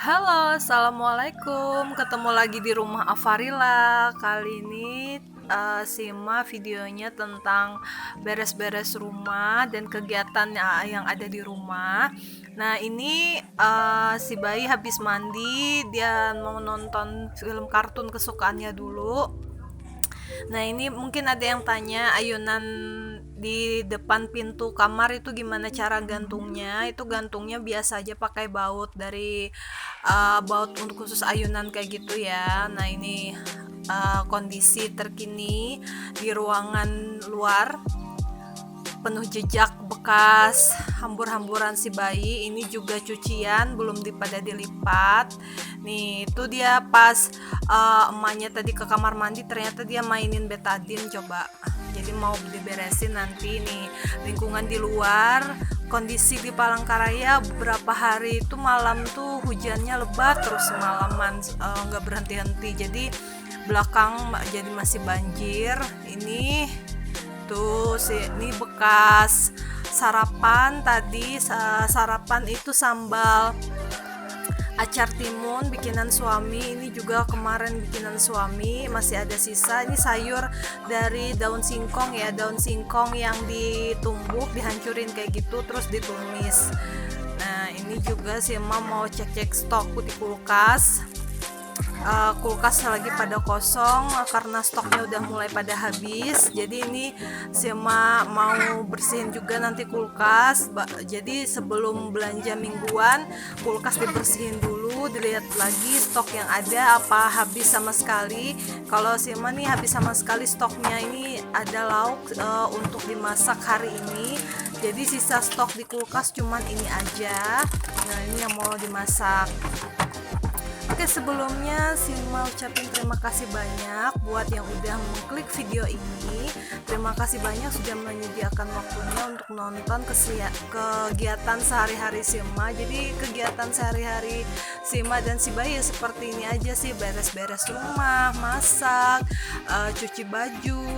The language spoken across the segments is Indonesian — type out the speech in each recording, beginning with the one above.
Halo, assalamualaikum. Ketemu lagi di rumah Afarila. Kali ini simak videonya tentang beres-beres rumah dan kegiatan yang ada di rumah. Nah, ini si bayi habis mandi, dia mau nonton film kartun kesukaannya dulu. Nah, ini mungkin ada yang tanya ayunan di depan pintu kamar itu gimana cara gantungnya. Itu gantungnya biasa aja pakai baut dari baut untuk khusus ayunan kayak gitu ya. Nah, ini kondisi terkini di ruangan luar, penuh jejak bekas hambur-hamburan si bayi. Ini juga cucian belum pada dilipat. Nih, itu dia pas emaknya tadi ke kamar mandi, ternyata dia mainin betadine coba. Jadi mau diberesin nanti nih lingkungan di luar. Kondisi di Palangkaraya beberapa hari itu malam tuh hujannya lebat terus semalaman, nggak berhenti-henti. Jadi belakang jadi masih banjir. Ini tuh ini bekas sarapan tadi. Sarapan itu sambal acar timun bikinan suami, ini juga kemarin bikinan suami, masih ada sisa. Ini sayur dari daun singkong ya, daun singkong yang ditumbuk, dihancurin kayak gitu terus ditumis. Nah, ini juga si emak mau cek-cek stok di kulkas. Kulkas lagi pada kosong karena stoknya udah mulai pada habis. Jadi ini Sema mau bersihin juga nanti kulkas. Jadi sebelum belanja mingguan, kulkas dibersihin dulu, dilihat lagi stok yang ada apa habis sama sekali. Kalau Sema nih habis sama sekali stoknya. Ini ada lauk untuk dimasak hari ini. Jadi sisa stok di kulkas cuman ini aja. Nah, ini yang mau dimasak. Oke, sebelumnya Sima ucapin terima kasih banyak buat yang udah mengklik video ini. Terima kasih banyak sudah menyediakan waktunya untuk nonton kegiatan sehari-hari Sima. Jadi kegiatan sehari-hari Sima dan si bayi seperti ini aja sih, beres-beres rumah, masak, cuci baju,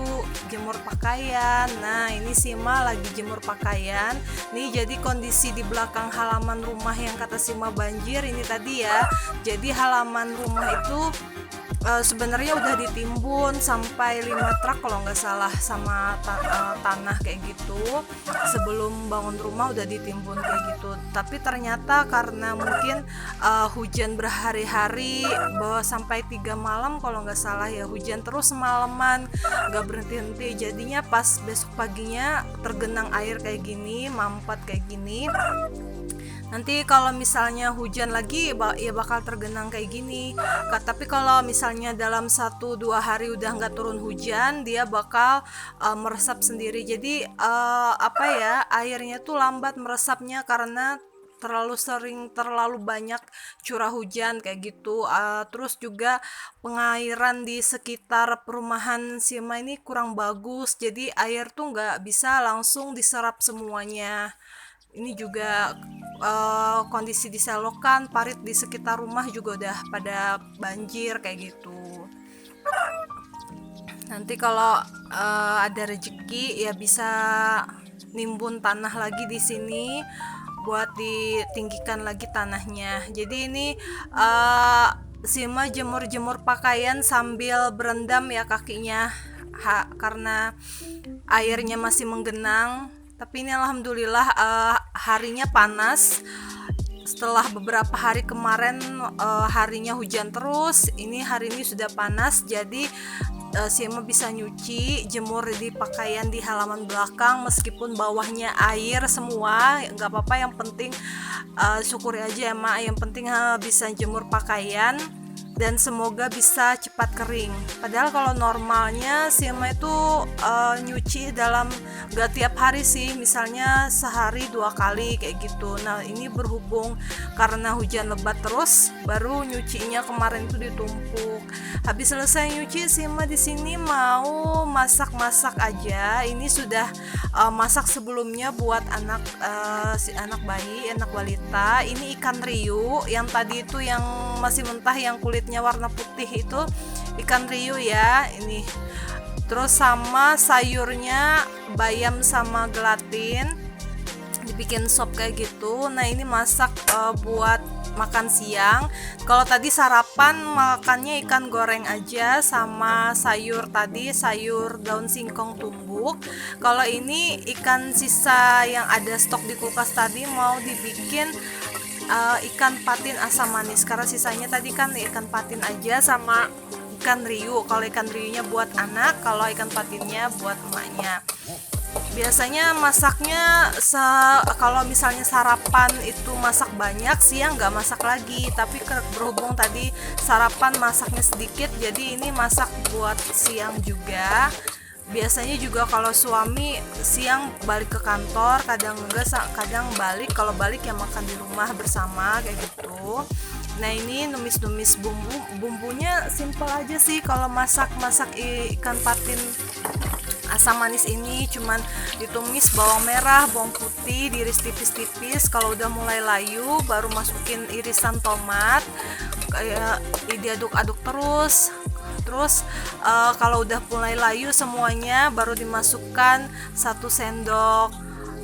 jemur pakaian. Nah, ini Sima lagi jemur pakaian. Nih, jadi kondisi di belakang halaman rumah yang kata Sima banjir ini tadi ya. Jadi halaman rumah itu sebenarnya udah ditimbun sampai 5 truk kalau nggak salah sama tanah kayak gitu. Sebelum bangun rumah udah ditimbun kayak gitu. Tapi ternyata karena mungkin hujan berhari-hari, bahwa sampai 3 malam kalau nggak salah ya, hujan terus semalaman nggak berhenti-henti. Jadinya pas besok paginya tergenang air kayak gini, mampet kayak gini. Nanti kalau misalnya hujan lagi ya bakal tergenang kayak gini. Tapi kalau misalnya dalam 1-2 hari udah nggak turun hujan, dia bakal meresap sendiri. Jadi airnya tuh lambat meresapnya karena terlalu banyak curah hujan kayak gitu. Terus juga pengairan di sekitar perumahan Sima ini kurang bagus, jadi air tuh nggak bisa langsung diserap semuanya. Ini juga kondisi di selokan, parit di sekitar rumah juga udah pada banjir kayak gitu. Nanti kalau ada rezeki ya bisa nimbun tanah lagi di sini buat ditinggikan lagi tanahnya. Jadi ini Sima jemur-jemur pakaian sambil berendam ya kakinya, karena airnya masih menggenang. Tapi ini alhamdulillah harinya panas. Setelah beberapa hari kemarin harinya hujan terus, ini hari ini sudah panas. Jadi Sima bisa nyuci, jemur di pakaian di halaman belakang meskipun bawahnya air semua, nggak apa-apa. Yang penting syukuri aja ya mak. Yang penting bisa jemur pakaian dan semoga bisa cepat kering. Padahal kalau normalnya Sima itu nyuci dalam gak tiap hari sih, misalnya sehari 2 kali kayak gitu. Nah, ini berhubung karena hujan lebat terus, baru nyucinya kemarin itu ditumpuk. Habis selesai nyuci, Sima di sini mau masak-masak aja. Ini sudah masak sebelumnya buat si anak bayi, anak balita. Ini ikan riu yang tadi itu yang masih mentah, yang kulitnya warna putih itu ikan riu ya ini. Terus sama sayurnya bayam sama gelatin. dibikin sop kayak gitu. Nah ini masak buat makan siang. Kalau tadi sarapan makannya ikan goreng aja sama sayur tadi, sayur daun singkong tumbuk. Kalau ini ikan sisa yang ada stok di kulkas tadi mau dibikin ikan patin asam manis, karena sisanya tadi kan ikan patin aja sama ikan riu. Kalau ikan riunya buat anak, kalau ikan patinnya buat emaknya. Biasanya masaknya kalau misalnya sarapan itu masak banyak, siang nggak masak lagi. Tapi berhubung tadi sarapan masaknya sedikit, jadi ini masak buat siang juga. Biasanya juga kalau suami siang balik ke kantor, kadang enggak, kadang balik. Kalau balik ya makan di rumah bersama kayak gitu. Nah ini numis-numis bumbunya simple aja sih. Kalau masak ikan patin asam manis ini cuman ditumis bawang merah, bawang putih, diiris tipis-tipis. Kalau udah mulai layu baru masukin irisan tomat, kayak diaduk-aduk terus. Kalau udah mulai layu semuanya baru dimasukkan 1 sendok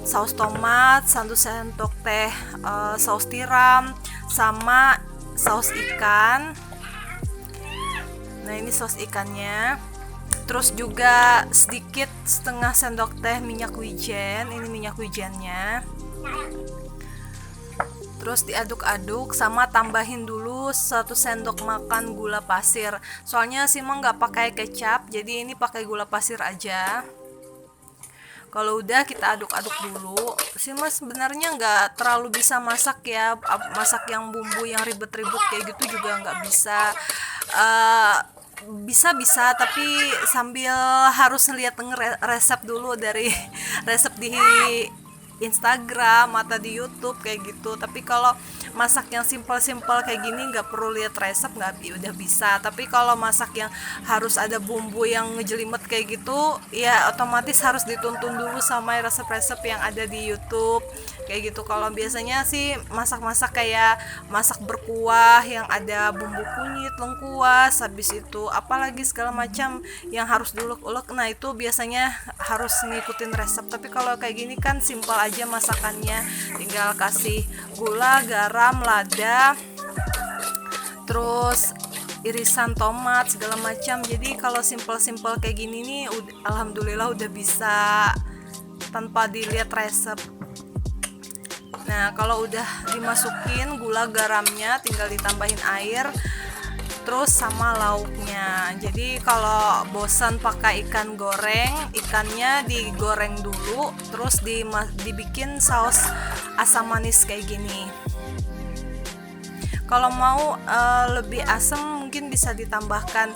saus tomat, 1 sendok teh saus tiram, sama saus ikan. Nah ini saus ikannya. Terus juga sedikit setengah sendok teh minyak wijen, ini minyak wijennya. Terus diaduk-aduk sama tambahin dulu 1 sendok makan gula pasir. Soalnya Sima nggak pakai kecap, jadi ini pakai gula pasir aja. Kalau udah kita aduk-aduk dulu. Sima sebenarnya nggak terlalu bisa masak ya, masak yang bumbu yang ribet-ribet kayak gitu juga nggak bisa. Bisa tapi sambil harus lihat resep dulu dari resep di Instagram atau di YouTube kayak gitu. Tapi kalau masak yang simpel-simpel kayak gini nggak perlu lihat resep, nggak udah bisa. Tapi kalau masak yang harus ada bumbu yang ngejelimet kayak gitu, ya otomatis harus dituntun dulu sama resep-resep yang ada di YouTube kayak gitu. Kalau biasanya sih masak-masak kayak masak berkuah yang ada bumbu kunyit, lengkuas, habis itu apalagi segala macam yang harus diulek-ulek, nah itu biasanya harus ngikutin resep. Tapi kalau kayak gini kan simpel aja masakannya, tinggal kasih gula, garam, lada, terus irisan tomat segala macam. Jadi kalau simpel-simpel kayak gini nih alhamdulillah udah bisa tanpa dilihat resep. Nah kalau udah dimasukin gula garamnya tinggal ditambahin air terus sama lauknya. Jadi kalau bosan pakai ikan goreng, ikannya digoreng dulu terus dibikin saus asam manis kayak gini. Kalau mau lebih asam mungkin bisa ditambahkan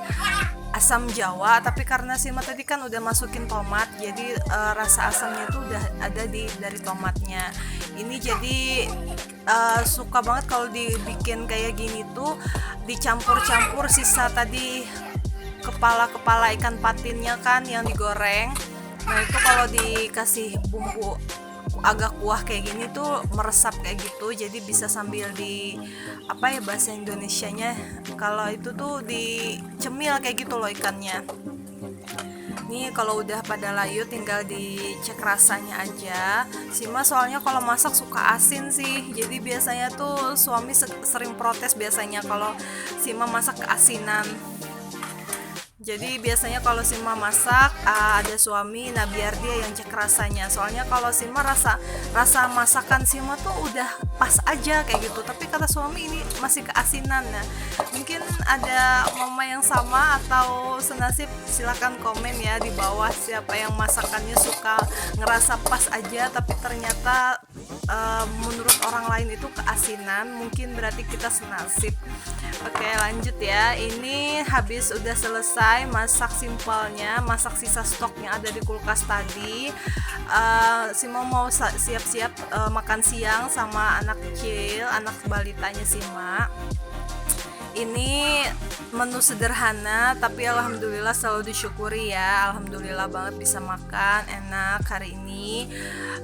asam jawa, tapi karena Sima tadi kan udah masukin tomat, jadi rasa asamnya itu udah ada dari tomatnya. Ini jadi suka banget kalau dibikin kayak gini tuh dicampur-campur sisa tadi kepala ikan patinnya kan yang digoreng. Nah itu kalau dikasih bumbu agak kuah kayak gini tuh meresap kayak gitu, jadi bisa sambil apa ya bahasa Indonesianya, kalau itu tuh dicemil kayak gitu loh ikannya. Nih kalau udah pada layu tinggal dicek rasanya aja. Sima soalnya kalau masak suka asin sih, jadi biasanya tuh suami sering protes biasanya kalau Sima masak keasinan. Jadi biasanya kalau Sima masak ada suami, nah biar dia yang cek rasanya. Soalnya kalau Sima rasa masakan Sima tuh udah pas aja kayak gitu, tapi kata suami ini masih keasinan. Nah mungkin ada mama yang sama atau senasib, silakan komen ya di bawah siapa yang masakannya suka ngerasa pas aja tapi ternyata menurut orang lain itu keasinan. Mungkin berarti kita senasib. Oke lanjut ya, ini habis udah selesai masak simpelnya, masak sisa stok yang ada di kulkas tadi. Sima mau siap-siap makan siang sama anak kecil, anak balitanya Sima. Ini menu sederhana tapi alhamdulillah selalu disyukuri ya, alhamdulillah banget bisa makan enak hari ini.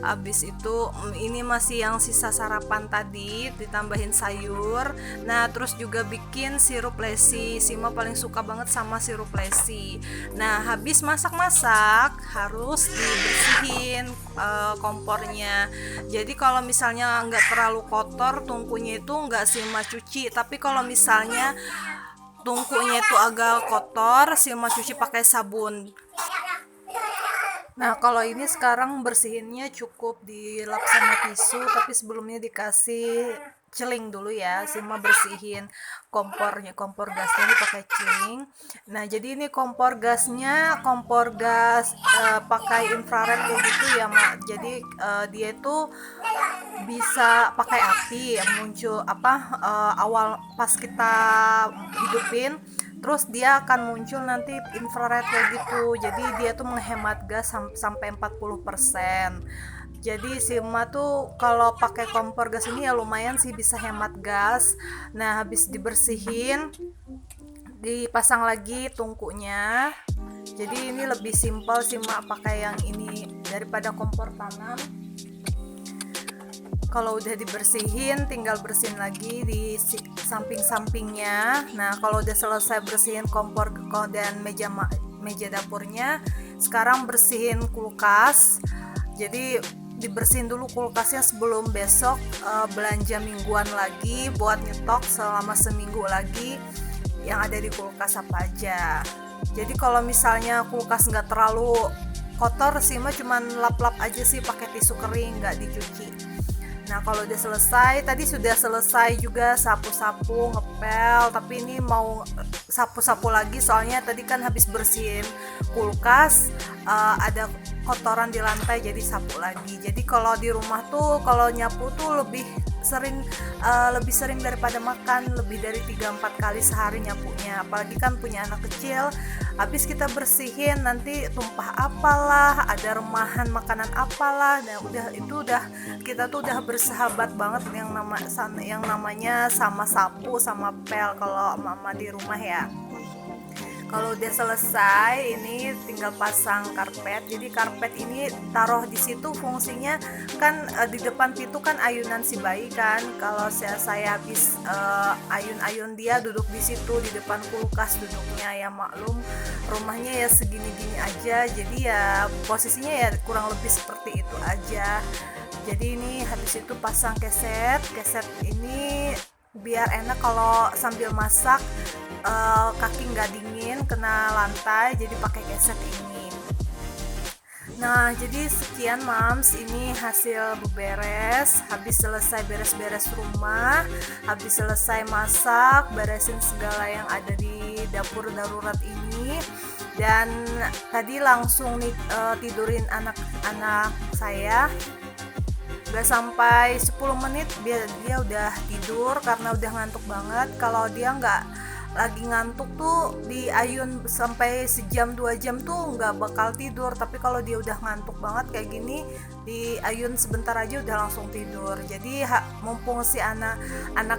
Habis itu ini masih yang sisa sarapan tadi ditambahin sayur. Nah terus juga bikin sirup lesi. Sima paling suka banget sama sirup lesi. Nah habis masak-masak harus dibersihin kompornya. Jadi kalau misalnya nggak terlalu kotor tungkunya itu nggak Sima cuci, tapi kalau misalnya tungkunya itu agak kotor Sima cuci pakai sabun. Nah kalau ini sekarang bersihinnya cukup dilap sama tisu, tapi sebelumnya dikasih celing dulu ya. Sima bersihin kompor gasnya ini pakai celing. Nah jadi ini kompor gasnya kompor gas pakai infrared kayak gitu ya Mak. Jadi dia itu bisa pakai api yang muncul awal pas kita hidupin, terus dia akan muncul nanti infrared kayak gitu. Jadi dia tuh menghemat gas sampai 40%. Jadi Sima tuh kalau pakai kompor gas ini ya lumayan sih bisa hemat gas. Nah habis dibersihin dipasang lagi tungkunya. Jadi ini lebih simpel Sima pakai yang ini daripada kompor tanam. Kalau udah dibersihin tinggal bersihin lagi di samping-sampingnya. Nah kalau udah selesai bersihin kompor dan meja dapurnya, sekarang bersihin kulkas. Jadi dibersihin dulu kulkasnya sebelum besok belanja mingguan lagi buat nyetok selama seminggu lagi yang ada di kulkas apa aja. Jadi kalau misalnya kulkas nggak terlalu kotor Sima cuman lap-lap aja sih pakai tisu kering, nggak dicuci. Nah kalau udah selesai, tadi sudah selesai juga sapu-sapu, ngepel, tapi ini mau sapu-sapu lagi soalnya tadi kan habis bersihin kulkas ada kotoran di lantai jadi sapu lagi. Jadi kalau di rumah tuh kalau nyapu tuh lebih sering daripada makan, lebih dari 3-4 kali sehari nyapunya. Apalagi kan punya anak kecil, habis kita bersihin nanti tumpah apalah, ada remahan makanan apalah. Nah kita tuh udah bersahabat banget yang namanya sama sapu sama pel kalau mama di rumah ya. Kalau udah selesai ini tinggal pasang karpet. Jadi karpet ini taruh di situ fungsinya kan di depan pintu kan ayunan si bayi kan. Kalau saya habis ayun-ayun dia duduk di situ di depan kulkas duduknya, ya maklum rumahnya ya segini-gini aja. Jadi ya posisinya ya kurang lebih seperti itu aja. Jadi ini habis itu pasang keset ini biar enak kalau sambil masak kaki nggak dingin kena lantai, jadi pakai keset ini. Nah jadi sekian mams, ini hasil beberes habis selesai beres-beres rumah, habis selesai masak, beresin segala yang ada di dapur darurat ini. Dan tadi langsung tidurin anak-anak saya. Gak sampai 10 menit dia udah tidur karena udah ngantuk banget. Kalau dia nggak lagi ngantuk tuh diayun sampai sejam 2 jam tuh nggak bakal tidur, tapi kalau dia udah ngantuk banget kayak gini diayun sebentar aja udah langsung tidur. Jadi mumpung si anak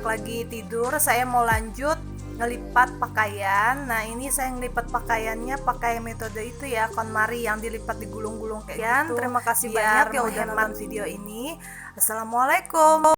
lagi tidur, saya mau lanjut ngelipat pakaian. Nah ini saya ngelipat pakaiannya pakai metode itu ya, KonMari yang dilipat digulung-gulung kayak gitu. Terima kasih banyak yang udah nonton video ini. Assalamualaikum.